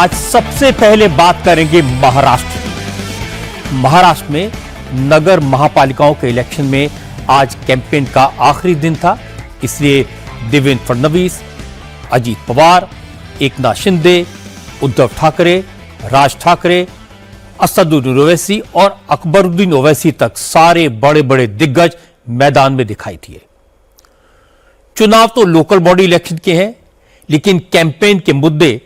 आज सबसे पहले बात करेंगे महाराष्ट्र की। महाराष्ट्र में नगर महापालिकाओं के इलेक्शन में आज कैंपेन का आखिरी दिन था, इसलिए देवेंद्र फडणवीस, अजीत पवार, एकनाथ शिंदे, उद्धव ठाकरे, राज ठाकरे, असदुद्दीन ओवैसी और अकबरुद्दीन ओवैसी तक सारे बड़े बड़े दिग्गज मैदान में दिखाई दिए। चुनाव तो लोकल बॉडी इलेक्शन के हैं, लेकिन कैंपेन के मुद्दे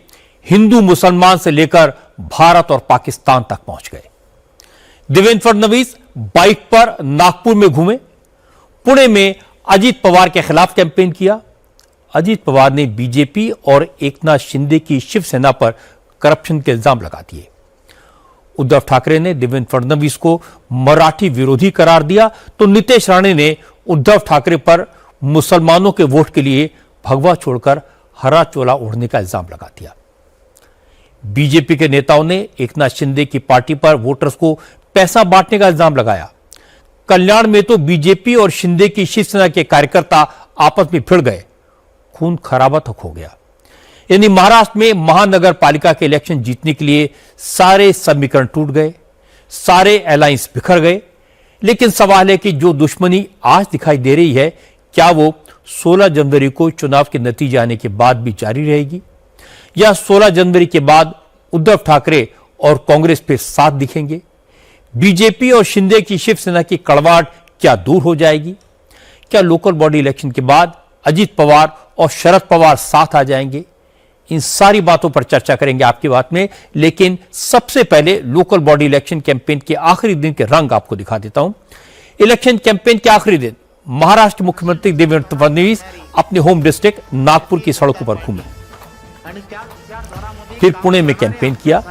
हिंदू मुसलमान से लेकर भारत और पाकिस्तान तक पहुंच गए। देवेंद्र फडणवीस बाइक पर नागपुर में घूमे, पुणे में अजीत पवार के खिलाफ कैंपेन किया। अजीत पवार ने बीजेपी और एकनाथ शिंदे की शिवसेना पर करप्शन के इल्जाम लगा दिए। उद्धव ठाकरे ने देवेंद्र फडणवीस को मराठी विरोधी करार दिया, तो नीतीश राणे ने उद्धव ठाकरे पर मुसलमानों के वोट के लिए भगवा छोड़कर हरा चोला ओढ़ने का इल्जाम लगा दिया। बीजेपी के नेताओं ने एकनाथ शिंदे की पार्टी पर वोटर्स को पैसा बांटने का इल्जाम लगाया। कल्याण में तो बीजेपी और शिंदे की शिवसेना के कार्यकर्ता आपस में भिड़ गए, खून खराबा तक हो गया। यानी महाराष्ट्र में महानगर पालिका के इलेक्शन जीतने के लिए सारे समीकरण टूट गए, सारे अलायंस बिखर गए। लेकिन सवाल है कि जो दुश्मनी आज दिखाई दे रही है, क्या वो 16 जनवरी को चुनाव के नतीजे आने के बाद भी जारी रहेगी, या 16 जनवरी के बाद उद्धव ठाकरे और कांग्रेस पे साथ दिखेंगे? बीजेपी और शिंदे की शिवसेना की कड़वाहट क्या दूर हो जाएगी? क्या लोकल बॉडी इलेक्शन के बाद अजीत पवार और शरद पवार साथ आ जाएंगे? इन सारी बातों पर चर्चा करेंगे आपकी बात में, लेकिन सबसे पहले लोकल बॉडी इलेक्शन कैंपेन के आखिरी दिन के रंग आपको दिखा देता हूं। इलेक्शन कैंपेन के आखिरी दिन महाराष्ट्र मुख्यमंत्री देवेंद्र फडणवीस अपने होम डिस्ट्रिक्ट नागपुर की सड़कों पर घूमे, फिर पुणे में कैंपेन किया।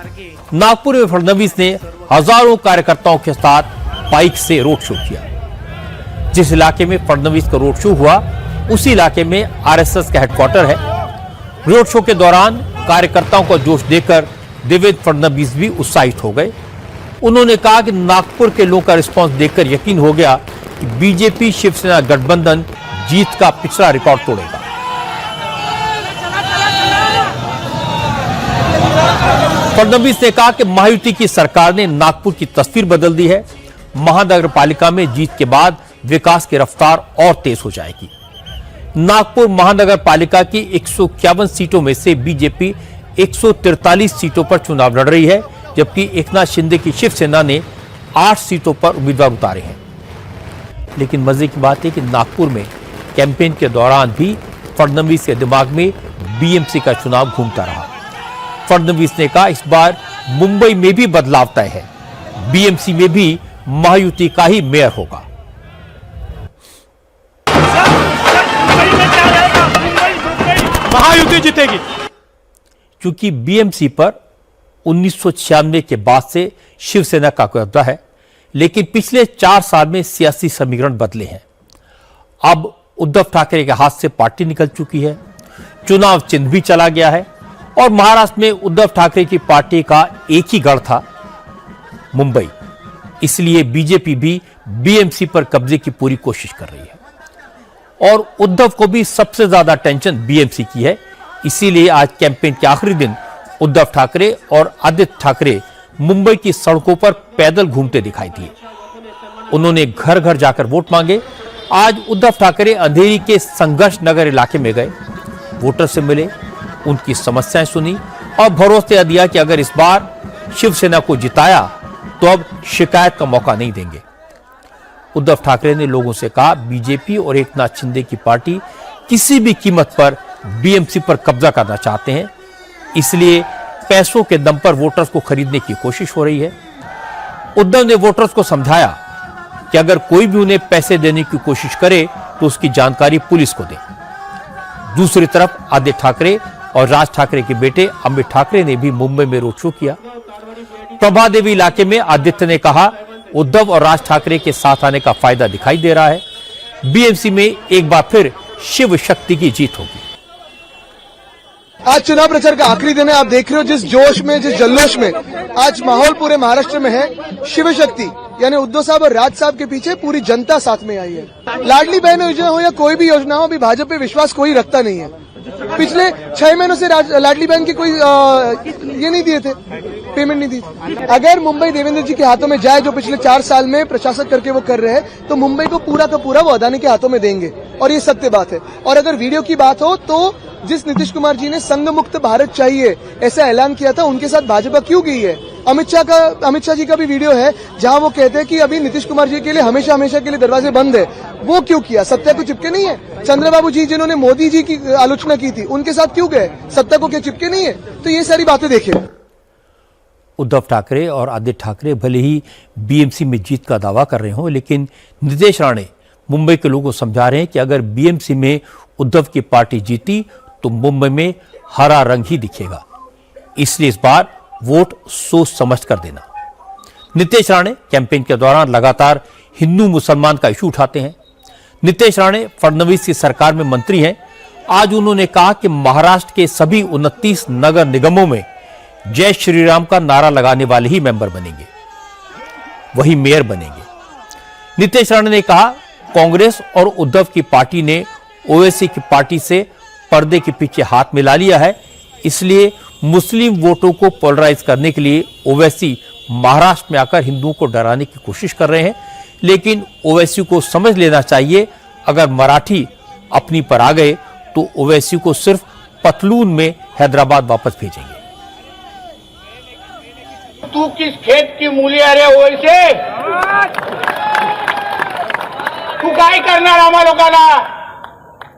नागपुर में फडणवीस ने हजारों कार्यकर्ताओं के साथ बाइक से रोड शो किया। जिस इलाके में फडणवीस का रोड शो हुआ, उसी इलाके में आरएसएस का हेडक्वार्टर है। रोड शो के दौरान कार्यकर्ताओं का जोश देखकर देवेंद्र फडणवीस भी उत्साहित हो गए। उन्होंने कहा कि नागपुर के लोगों का रिस्पांस देखकर यकीन हो गया कि बीजेपी शिवसेना गठबंधन जीत का पिछला रिकॉर्ड तोड़ेगा। फडणवीस ने कहा कि महायुति की सरकार ने नागपुर की तस्वीर बदल दी है। महानगर पालिका में जीत के बाद विकास की रफ्तार और तेज हो जाएगी। नागपुर महानगर पालिका की 151 सीटों में से बीजेपी 143 सीटों पर चुनाव लड़ रही है, जबकि एकनाथ शिंदे की शिवसेना ने 8 सीटों पर उम्मीदवार उतारे हैं। लेकिन मजे की बात है कि नागपुर में कैंपेन के दौरान भी फडणवीस के दिमाग में बीएमसी का चुनाव घूमता रहा। फडणवीस ने कहा इस बार मुंबई में भी बदलाव तय है, बीएमसी में भी महायुति का ही मेयर होगा। महायुति जीतेगी, क्योंकि बीएमसी पर 1996 के बाद से शिवसेना का कब्जा है, लेकिन पिछले 4 साल में सियासी समीकरण बदले हैं। अब उद्धव ठाकरे के हाथ से पार्टी निकल चुकी है, चुनाव चिन्ह भी चला गया है, और महाराष्ट्र में उद्धव ठाकरे की पार्टी का एक ही गढ़ था, मुंबई। इसलिए बीजेपी भी बीएमसी पर कब्जे की पूरी कोशिश कर रही है, और उद्धव को भी सबसे ज्यादा टेंशन बीएमसी की है। इसीलिए आज कैंपेन के आखिरी दिन उद्धव ठाकरे और आदित्य ठाकरे मुंबई की सड़कों पर पैदल घूमते दिखाई दिए। उन्होंने घर घर जाकर वोट मांगे। आज उद्धव ठाकरे अंधेरी के संघर्ष नगर इलाके में गए, वोटर से मिले, उनकी समस्याएं सुनी और भरोसा दिया कि अगर इस बार शिवसेना को जिताया तो अब शिकायत का मौका नहीं देंगे। उद्धव ठाकरे ने लोगों से कहा बीजेपी और एकनाथ शिंदे की पार्टी किसी भी कीमत पर बीएमसी पर कब्जा करना चाहते हैं, इसलिए पैसों के दम पर वोटर्स को खरीदने की कोशिश हो रही है। उद्धव ने वोटर्स को समझाया कि अगर कोई भी उन्हें पैसे देने की कोशिश करे तो उसकी जानकारी पुलिस को दे। दूसरी तरफ आदित्य ठाकरे और राज ठाकरे के बेटे अमित ठाकरे ने भी मुंबई में रोड शो किया। प्रभादेवी इलाके में आदित्य ने कहा उद्धव और राज ठाकरे के साथ आने का फायदा दिखाई दे रहा है, बीएमसी में एक बार फिर शिव शक्ति की जीत होगी। आज चुनाव प्रचार का आखिरी दिन है। आप देख रहे हो जिस जोश में, जिस जल्लोश में आज माहौल पूरे महाराष्ट्र में है। शिव शक्ति यानी उद्धव साहब और राज साहब के पीछे पूरी जनता साथ में आई है। लाडली बहन योजना हो या कोई भी योजना हो, अभी भाजपा पे विश्वास कोई रखता नहीं है। पिछले 6 महीनों से लाडली बहन की कोई ये नहीं दिए थे, पेमेंट नहीं दी थी। अगर मुंबई देवेंद्र जी के हाथों में जाए, जो पिछले 4 साल में प्रशासक करके वो कर रहे हैं, तो मुंबई को पूरा का पूरा वो अदानी के हाथों में देंगे, और ये सत्य बात है। और अगर वीडियो की बात हो तो जिस नीतीश कुमार जी ने संघ मुक्त भारत चाहिए ऐसा ऐलान किया था, उनके साथ भाजपा क्यों गई है? अमित शाह जी का भी वीडियो है जहां वो कहते हैं कि अभी नीतीश कुमार जी के लिए हमेशा हमेशा के लिए दरवाजे बंद है। वो क्यों किया? सत्ता को चिपके नहीं है? चंद्रबाबू जी जिन्होंने मोदी जी की आलोचना की थी, उनके साथ क्यों गए? सत्ता को क्या चिपके नहीं है? तो ये सारी बातें देखिए। उद्धव ठाकरे और आदित्य ठाकरे भले ही बीएमसी में जीत का दावा कर रहे हों, लेकिन नीतीश राणे मुंबई के लोगों को समझा रहे हैं कि अगर बीएमसी में उद्धव की पार्टी जीती तो मुंबई में हरा रंग ही दिखेगा, इसलिए इस बार वोट सोच समझ कर देना। नीतीश राणे कैंपेन के दौरान लगातार हिंदू मुसलमान का इशू उठाते हैं। नीतीश राणे फडणवीस की सरकार में मंत्री हैं। आज उन्होंने कहा कि महाराष्ट्र के सभी 29 नगर निगमों में जय श्री राम का नारा लगाने वाले ही मेंबर बनेंगे, वही मेयर बनेंगे। नीतीश राणे ने कहा कांग्रेस और उद्धव की पार्टी ने ओवैसी की पार्टी से पर्दे के पीछे हाथ मिला लिया है, इसलिए मुस्लिम वोटों को पोलराइज करने के लिए ओवैसी महाराष्ट्र में आकर हिंदुओं को डराने की कोशिश कर रहे हैं। लेकिन ओवैसी को समझ लेना चाहिए, अगर मराठी अपनी पर आ गए तो ओवैसी को सिर्फ पतलून में हैदराबाद वापस भेजेंगे। तू किस खेत की मूली अरे ओवैसे तू काय करणार आम्हा लोकांना?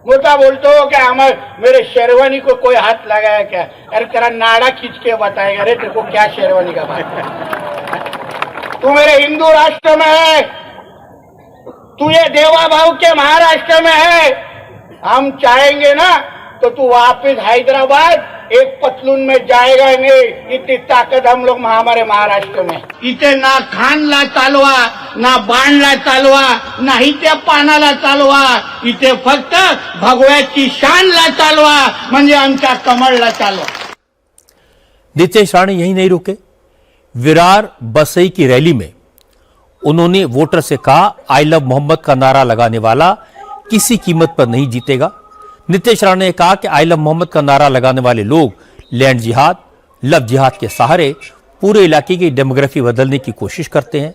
मोठा बोलतो क्या मेरे शेरवानी को कोई हाथ लगाया क्या? अरे तेरा नाड़ा खींच के बताएगा रे तेरे को क्या शेरवानी का बात। तू मेरे हिंदू राष्ट्र में है, तू ये देवा भाव के महाराष्ट्र में है। हम चाहेंगे ना तो तू वापिस हैदराबाद एक पतलून में जाएगा नहीं, इतनी ताकत हम लोग हमारे महाराष्ट्र में। इथे ना खानला चालवा, ना बाणला चालवा, ना इथे पानाला चालवा, इथे फक्त भगव्याची शानला चालवा, म्हणजे आमच्या कमळला चालवा। नीतीश राणे यही नहीं रुके। विरार बसई की रैली में उन्होंने वोटर से कहा, आई लव मोहम्मद का नारा लगाने वाला किसी कीमत पर नहीं जीतेगा। नीतीश राणे ने कहा कि आई लव मोहम्मद का नारा लगाने वाले लोग लैंड जिहाद, लव जिहाद के सहारे पूरे इलाके की डेमोग्राफी बदलने की कोशिश करते हैं,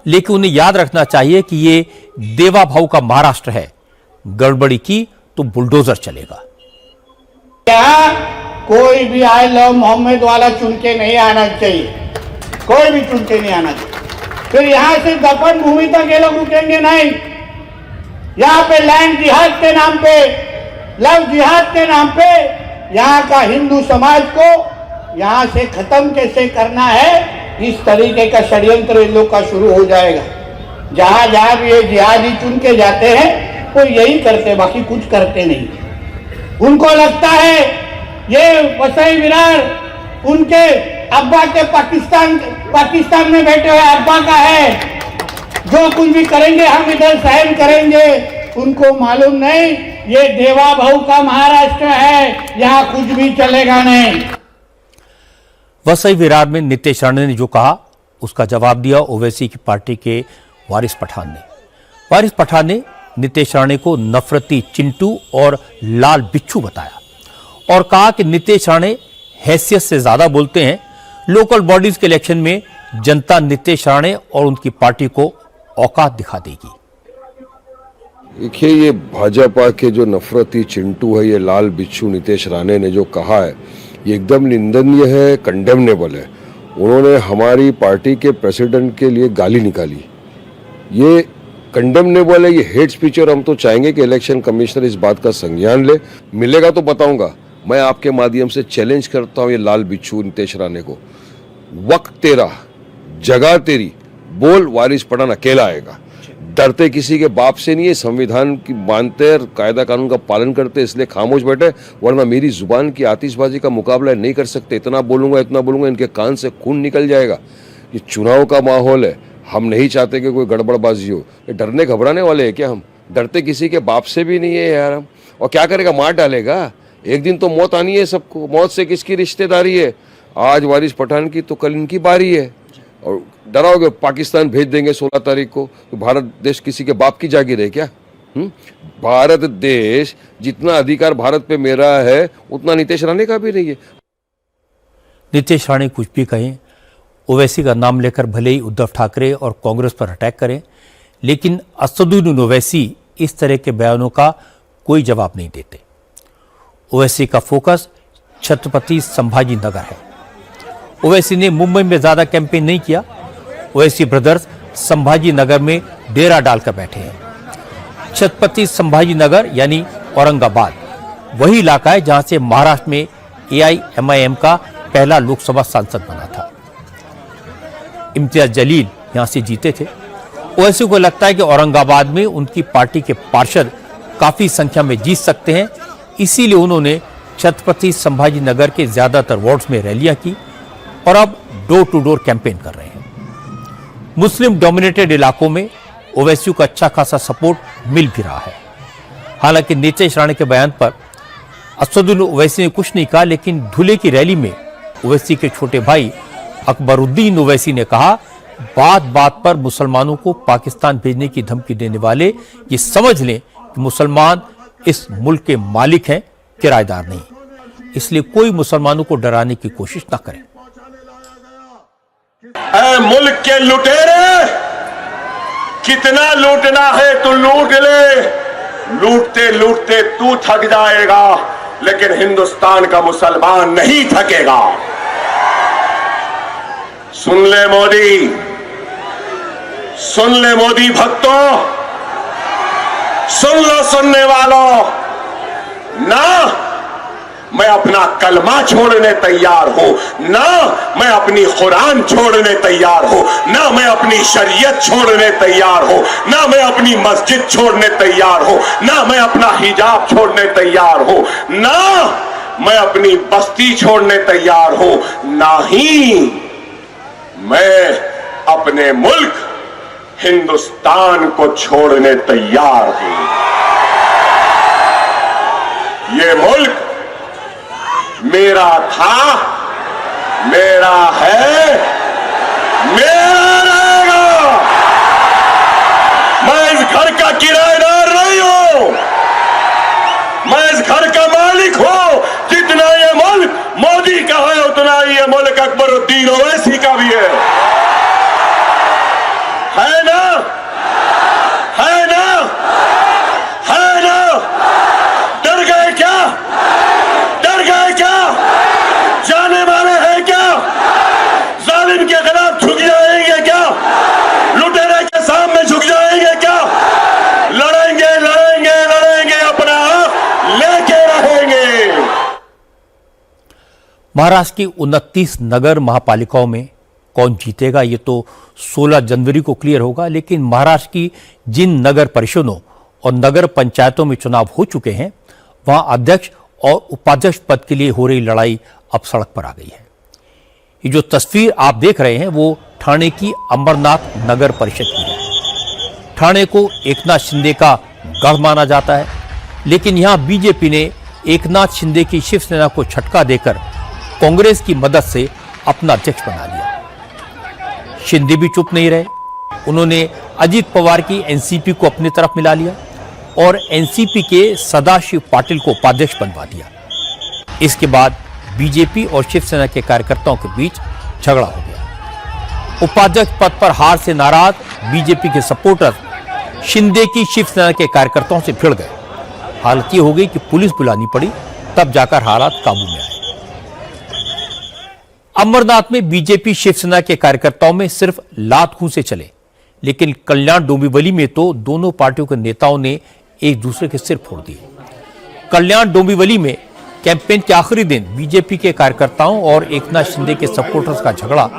लेकिन उन्हें याद रखना चाहिए कि ये देवा भाव का महाराष्ट्र है, गड़बड़ी की तो बुलडोजर चलेगा। यहाँ कोई भी आई लव मोहम्मद वाला चुन के नहीं आना चाहिए, कोई भी चुन के नहीं आना चाहिए। फिर यहाँ से दफन भूमि तक ये लोग रुकेंगे नहीं। यहाँ पे लैंड जिहाद के नाम पे, लव जिहाद के नाम पे यहाँ का हिंदू समाज को यहाँ से खत्म कैसे करना है, इस तरीके का षड्यंत्र इन लोग का शुरू हो जाएगा। जहां जहां भी ये जिहादी चुन के जाते हैं वो यही करते, बाकी कुछ करते नहीं। उनको लगता है ये वसई विरार उनके अब्बा के पाकिस्तान में बैठे हुए अब्बा का है, जो कुछ भी करेंगे हम इधर सहन करेंगे। उनको मालूम नहीं ये देवा भाव का महाराष्ट्र है, यहाँ कुछ भी चलेगा नहीं। वसई विरार में नीतीश राणे ने जो कहा उसका जवाब दिया ओवैसी की पार्टी के वारिस पठान ने। वारिस पठान ने नीतीश राणे को नफरती चिंटू और लाल बिच्छू बताया और कहा कि नीतीश राणे हैसियत से ज्यादा बोलते हैं। लोकल बॉडीज के इलेक्शन में जनता नीतीश राणे और उनकी पार्टी को औकात दिखा देगी। देखिए, ये भाजपा के जो नफरती चिंटू है, ये लाल बिच्छू नीतीश राणे ने जो कहा है ये एकदम निंदनीय है, कंडेमनेबल है। उन्होंने हमारी पार्टी के प्रेसिडेंट के लिए गाली निकाली, ये कंडेमनेबल है, ये हेट स्पीच। और हम तो चाहेंगे कि इलेक्शन कमिश्नर इस बात का संज्ञान ले। मिलेगा तो बताऊंगा। मैं आपके माध्यम से चैलेंज करता हूं ये लाल बिच्छू नीतीश राणे को, वक्त तेरा, जगह तेरी, बोल वारिस पठान अकेला आएगा। डरते किसी के बाप से नहीं है, संविधान की मानते हैं, कायदा कानून का पालन करते, इसलिए खामोश बैठे, वरना मेरी जुबान की आतिशबाजी का मुकाबला नहीं कर सकते। इतना बोलूंगा इनके कान से खून निकल जाएगा। ये चुनाव का माहौल है, हम नहीं चाहते कि कोई गड़बड़बाजी हो। ये डरने घबराने वाले हैं क्या हम? डरते किसी के बाप से भी नहीं है यार हम। और क्या करेगा? मार डालेगा। एक दिन तो मौत आनी है सबको। मौत से किसकी रिश्तेदारी है? आज वारिस पठान की तो कल इनकी बारी है। और डराओगे पाकिस्तान भेज देंगे 16 तारीख को, तो भारत देश किसी के बाप की जागीर है क्या? भारत देश जितना अधिकार भारत पे मेरा है उतना नीतीश राणे का भी नहीं है। नीतीश राणे कुछ भी कहें, ओवैसी का नाम लेकर भले ही उद्धव ठाकरे और कांग्रेस पर अटैक करें, लेकिन असदुद्दीन ओवैसी इस तरह के बयानों का कोई जवाब नहीं देते। ओवैसी का फोकस छत्रपति संभाजी नगर है। ओवैसी ने मुंबई में ज्यादा कैंपेन नहीं किया। ओवैसी ब्रदर्स संभाजी नगर में डेरा डालकर बैठे हैं। छत्रपति संभाजी नगर यानी औरंगाबाद वही इलाका है जहां से महाराष्ट्र में AIMIM का पहला लोकसभा सांसद बना था। इम्तियाज जलील यहां से जीते थे। ओवैसी को लगता है कि औरंगाबाद में उनकी पार्टी के पार्षद काफी संख्या में जीत सकते हैं, इसीलिए उन्होंने छत्रपति संभाजी नगर के ज्यादातर वार्ड्स में रैलियां की और अब डोर टू डोर कैंपेन कर रहे हैं। मुस्लिम डोमिनेटेड इलाकों में ओवैसी को अच्छा खासा सपोर्ट मिल भी रहा है। हालांकि नीतीश राणे के बयान पर असदुद्दीन ओवैसी ने कुछ नहीं कहा, लेकिन धुले की रैली में ओवैसी के छोटे भाई अकबरुद्दीन ओवैसी ने कहा, बात बात पर मुसलमानों को पाकिस्तान भेजने की धमकी देने वाले ये समझ लें कि मुसलमान इस मुल्क के मालिक हैं, किराएदार नहीं। इसलिए कोई मुसलमानों को डराने की कोशिश ना करे। ऐ मुल्क के लुटेरे, कितना लूटना है तू लूट ले, लूटते लूटते तू थक जाएगा, लेकिन हिंदुस्तान का मुसलमान नहीं थकेगा। सुन ले मोदी, सुन ले मोदी भक्तों, सुन लो सुनने वालों, ना मैं अपना कलमा छोड़ने तैयार हूं, ना मैं अपनी कुरान छोड़ने तैयार हूं, ना मैं अपनी शरीयत छोड़ने तैयार हूं, ना मैं अपनी मस्जिद छोड़ने तैयार हूं, ना मैं अपना हिजाब छोड़ने तैयार हूं, ना मैं अपनी बस्ती छोड़ने तैयार हूं, ना ही मैं अपने मुल्क हिंदुस्तान को छोड़ने तैयार हूं। ये मुल्क मेरा था, मेरा है, मेरा रहेगा। मैं इस घर का किराएदार नहीं हूं, मैं इस घर का मालिक हूं। जितना ये मुल्क मोदी का है उतना ही ये मुल्क अकबरुद्दीन ओवैसी का भी है ना? है ना? है ना? डर गए क्या? डर गए क्या? जाने वाले हैं क्या? जालिम के खिलाफ झुक जाएंगे क्या? लुटेरे के सामने झुक जाएंगे क्या? लड़ेंगे लड़ेंगे लड़ेंगे, अपना लेके रहेंगे। महाराष्ट्र की 29 नगर महापालिकाओं में कौन जीतेगा ये तो 16 जनवरी को क्लियर होगा, लेकिन महाराष्ट्र की जिन नगर परिषदों और नगर पंचायतों में चुनाव हो चुके हैं वहां अध्यक्ष और उपाध्यक्ष पद के लिए हो रही लड़ाई अब सड़क पर आ गई है। ये जो तस्वीर आप देख रहे हैं वो ठाणे की अमरनाथ नगर परिषद की है। ठाणे को एकनाथ शिंदे का गढ़ माना जाता है, लेकिन यहां बीजेपी ने एकनाथ शिंदे की शिवसेना को झटका देकर कांग्रेस की मदद से अपना अध्यक्ष बना लिया। शिंदे भी चुप नहीं रहे, उन्होंने अजित पवार की एनसीपी को अपनी तरफ मिला लिया और एनसीपी के सदाशिव पाटिल को उपाध्यक्ष बनवा दिया। इसके बाद बीजेपी और शिवसेना के कार्यकर्ताओं के बीच झगड़ा हो गया। उपाध्यक्ष पद पर हार से नाराज बीजेपी के सपोर्टर शिंदे की शिवसेना के कार्यकर्ताओं से भिड़ गए। हालत ये हो गई कि पुलिस बुलानी पड़ी, तब जाकर हालात काबू में आए। अमरनाथ में बीजेपी शिवसेना के कार्यकर्ताओं में सिर्फ लात घूंसे चले, लेकिन कल्याण डोंबिवली में तो दोनों पार्टियों के नेताओं ने एक दूसरे के सिर फोड़ दिए। कल्याण डोंबिवली में कैंपेन के आखिरी दिन बीजेपी के कार्यकर्ताओं और एकनाथ शिंदे के सपोर्टर्स का झगड़ा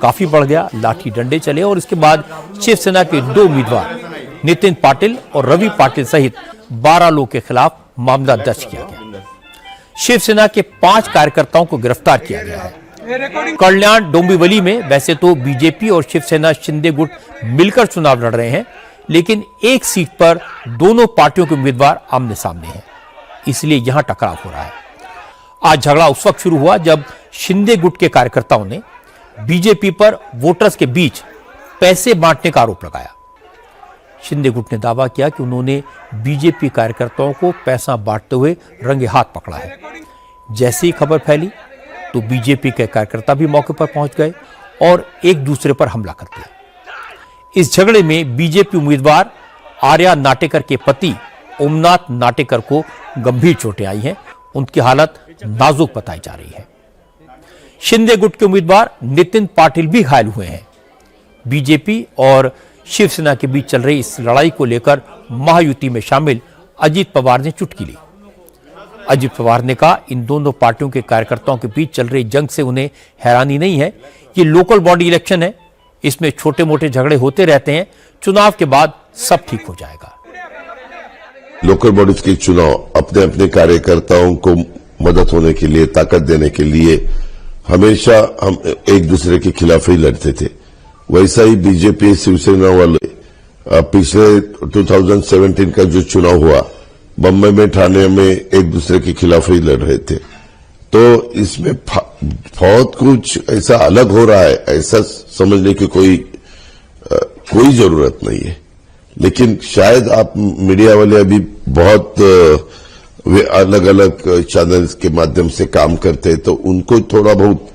काफी बढ़ गया, लाठी डंडे चले और इसके बाद शिवसेना के 2 उम्मीदवार नितिन पाटिल और रवि पाटिल सहित 12 लोगों के खिलाफ मामला दर्ज किया गया। शिवसेना के 5 कार्यकर्ताओं को गिरफ्तार किया गया है। कल्याण डोंबिवली में वैसे तो बीजेपी और शिवसेना शिंदे गुट मिलकर चुनाव लड़ रहे हैं, लेकिन एक सीट पर दोनों पार्टियों के उम्मीदवार आमने सामने हैं, इसलिए यहां टकराव हो रहा है। आज झगड़ा उस वक्त शुरू हुआ जब शिंदे गुट के कार्यकर्ताओं ने बीजेपी पर वोटर्स के बीच पैसे बांटने का आरोप लगाया। शिंदे गुट ने दावा किया कि उन्होंने बीजेपी कार्यकर्ताओं को पैसा बांटते हुए रंगे हाथ पकड़ा है। जैसे ही खबर फैली तो बीजेपी के कार्यकर्ता भी मौके पर पहुंच गए और एक दूसरे पर हमला कर दिया। इस झगड़े में बीजेपी उम्मीदवार आर्या नाटेकर के पति ओमनाथ नाटेकर को गंभीर चोटें आई हैं। उनकी हालत नाजुक बताई जा रही है। शिंदे गुट के उम्मीदवार नितिन पाटिल भी घायल हुए हैं। बीजेपी और शिवसेना के बीच चल रही इस लड़ाई को लेकर महायुति में शामिल अजीत पवार ने चुटकी ली। अजीत पवार ने कहा, इन दोनों पार्टियों के कार्यकर्ताओं के बीच चल रही जंग से उन्हें हैरानी नहीं है। ये लोकल बॉडी इलेक्शन है, इसमें छोटे मोटे झगड़े होते रहते हैं। चुनाव के बाद सब ठीक हो जाएगा। लोकल बॉडीज के चुनाव अपने अपने कार्यकर्ताओं को मदद होने के लिए, ताकत देने के लिए हमेशा हम एक दूसरे के खिलाफ ही लड़ते थे। वैसा ही बीजेपी शिवसेना वाले पिछले 2017 का जो चुनाव हुआ बम्बई में, ठाणे में एक दूसरे के खिलाफ ही लड़ रहे थे। तो इसमें बहुत कुछ ऐसा अलग हो रहा है, ऐसा समझने की कोई जरूरत नहीं है। लेकिन शायद आप मीडिया वाले अभी बहुत वे अलग अलग चैनल्स के माध्यम से काम करते हैं, तो उनको थोड़ा बहुत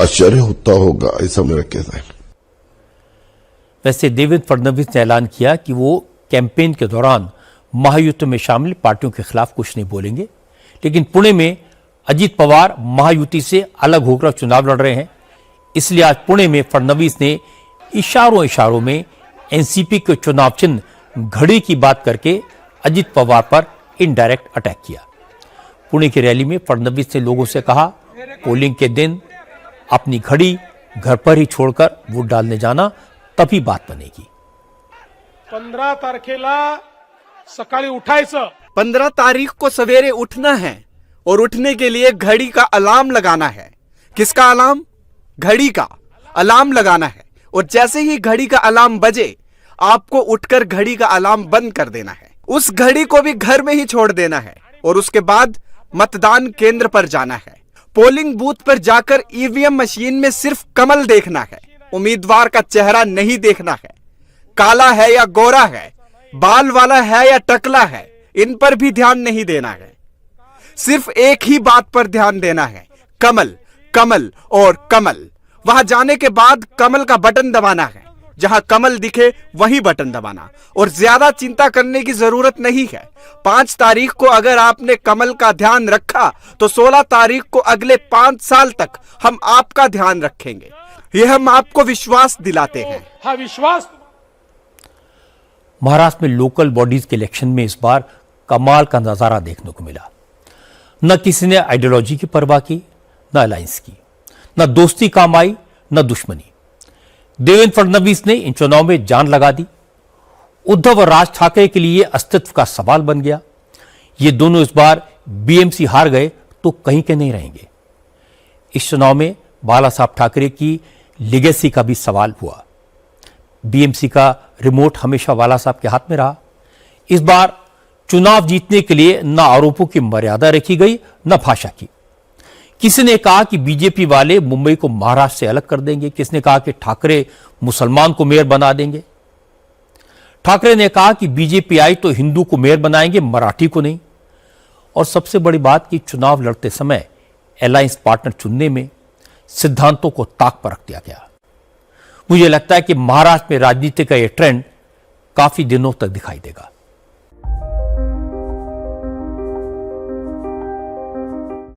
आश्चर्य होता होगा, ऐसा मेरा कहना है। वैसे देवेंद्र फडणवीस ने ऐलान किया कि वो कैंपेन के दौरान महायुति में शामिल पार्टियों के खिलाफ कुछ नहीं बोलेंगे। लेकिन पुणे में अजीत पवार महायुति से अलग होकर चुनाव लड़ रहे हैं, इसलिए आज पुणे में फडणवीस ने इशारों में एनसीपी के चुनाव चिन्ह घड़ी की बात करके अजीत पवार पर इनडायरेक्ट अटैक किया। पुणे की रैली में फडणवीस ने लोगों से कहा, पोलिंग के दिन अपनी घड़ी घर पर ही छोड़कर वोट डालने जाना, तभी बात बनेगी। 15 तारखेला सकाळी उठायचं। 15 तारीख को सवेरे उठना है और उठने के लिए घड़ी का अलार्म लगाना है। किसका अलार्म? घड़ी का अलार्म लगाना है। और जैसे ही घड़ी का अलार्म बजे आपको उठकर घड़ी का अलार्म बंद कर देना है। उस घड़ी को भी घर में ही छोड़ देना है और उसके बाद मतदान केंद्र पर जाना है। पोलिंग बूथ पर जाकर ईवीएम मशीन में सिर्फ कमल देखना है, उम्मीदवार का चेहरा नहीं देखना है। काला है या गोरा है, बाल वाला है या टकला है, इन पर भी ध्यान नहीं देना है। सिर्फ एक ही बात पर ध्यान देना है, कमल, कमल और कमल। वहां जाने के बाद कमल का बटन दबाना है, जहां कमल दिखे वही बटन दबाना। और ज्यादा चिंता करने की जरूरत नहीं है। 5 तारीख को अगर आपने कमल का ध्यान रखा तो 16 तारीख को अगले 5 साल तक हम आपका ध्यान रखेंगे। यह हम आपको विश्वास दिलाते हैं। हा विश्वास। महाराष्ट्र में लोकल बॉडीज के इलेक्शन में इस बार कमाल का नजारा देखने को मिला। न किसी ने आइडियोलॉजी की परवाह की, न अलायंस की, न दोस्ती काम आई, न दुश्मनी। देवेंद्र फडणवीस ने इन चुनाव में जान लगा दी। उद्धव और राज ठाकरे के लिए अस्तित्व का सवाल बन गया। ये दोनों इस बार बीएमसी हार गए तो कहीं के नहीं रहेंगे। इस चुनाव में बाला साहब ठाकरे की लेगेसी का भी सवाल हुआ। बीएमसी का रिमोट हमेशा बाला साहब के हाथ में रहा। इस बार चुनाव जीतने के लिए न आरोपों की मर्यादा रखी गई, न भाषा की। किसी ने कहा कि बीजेपी वाले मुंबई को महाराष्ट्र से अलग कर देंगे, किसने कहा कि ठाकरे मुसलमान को मेयर बना देंगे। ठाकरे ने कहा कि बीजेपी आई तो हिंदू को मेयर बनाएंगे, मराठी को नहीं। और सबसे बड़ी बात कि चुनाव लड़ते समय अलायंस पार्टनर चुनने में सिद्धांतों को ताक पर रख दिया गया। मुझे लगता है कि महाराष्ट्र में राजनीति का यह ट्रेंड काफी दिनों तक दिखाई देगा।